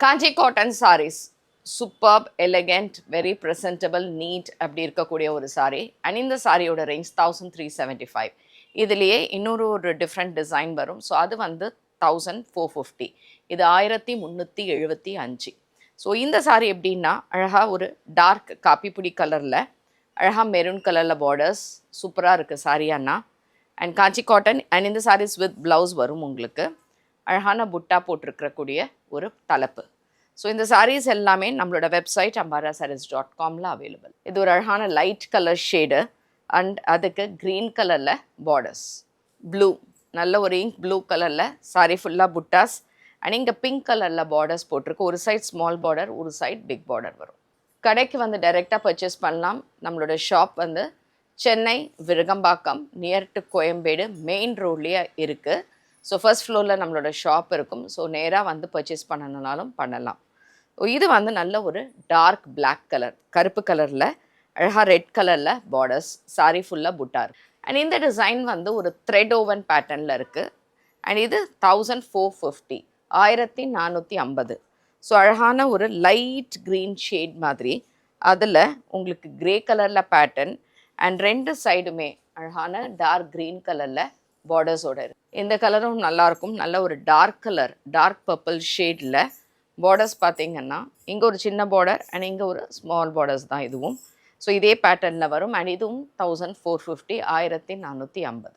Kanchi cotton sarees. Superb, elegant, very presentable, neat அப்படி இருக்கக்கூடிய ஒரு saree. And இந்த சாரியோட ரேஞ்ச் 1375. இதுலேயே இன்னொரு டிஃப்ரெண்ட் டிசைன் வரும். ஸோ அது வந்து 1450. இது 1375. ஸோ இந்த சாரி எப்படின்னா அழகாக ஒரு டார்க் காப்பிப்புடி கலரில் அழகாக மெரூன் கலரில் பார்டர்ஸ் சூப்பராக இருக்குது சாரியானா. அண்ட் காஞ்சி காட்டன் அண்ட் இந்த சாரீஸ் வித் ப்ளவுஸ் வரும் உங்களுக்கு. அழகான புட்டா போட்டிருக்கக்கூடிய ஒரு தலைப்பு. ஸோ இந்த சாரீஸ் எல்லாமே நம்மளோட வெப்சைட் ambarasarees.comல அவைலபிள். இது ஒரு அழகான லைட் கலர் ஷேடு அண்ட் அதுக்கு க்ரீன் கலரில் பார்டர்ஸ், ப்ளூ, நல்ல ஒரு இங்க் ப்ளூ கலரில் சாரீ ஃபுல்லாக புட்டாஸ் அண்ட் இங்கே பிங்க் கலரில் பார்டர்ஸ் போட்டிருக்கு. ஒரு சைட் ஸ்மால் பார்டர், ஒரு சைட் பிக் பார்டர் வரும். கடைக்கு வந்து டைரெக்டாக பர்ச்சேஸ் பண்ணலாம். நம்மளோட ஷாப் வந்து Chennai Virugambakkam near to Koyambedu main ரோட்லேயே இருக்குது. ஸோ ஃபர்ஸ்ட் ஃப்ளோரில் நம்மளோட ஷாப் இருக்கும். ஸோ நேராக வந்து பர்ச்சேஸ் பண்ணணுனாலும் பண்ணலாம். இது வந்து நல்ல ஒரு டார்க் பிளாக் கலர், கருப்பு கலரில் அழகாக ரெட் கலரில் பார்டர்ஸ், சாரி ஃபுல்லாக புட்டார். அண்ட் இந்த டிசைன் வந்து ஒரு த்ரெட் ஓவன் பேட்டர்னில் இருக்குது. அண்ட் இது 1450, 1450. ஸோ அழகான ஒரு லைட் க்ரீன் ஷேட் மாதிரி, அதில் உங்களுக்கு க்ரே கலரில் பேட்டர்ன் அண்ட் ரெண்டு சைடுமே அழகான டார்க் க்ரீன் கலரில் பார்டர்ஸோட இருக்குது. இந்த கலரும் நல்லாயிருக்கும். நல்ல ஒரு டார்க் கலர், டார்க் பர்பிள் ஷேடில் பார்டர்ஸ் பார்த்தீங்கன்னா இங்கே ஒரு சின்ன பார்டர் அண்ட் இங்கே ஒரு ஸ்மால் பார்டர்ஸ் தான் இதுவும். ஸோ இதே பேட்டர்னில் வரும். அண்ட் இதுவும் 1450, 1450.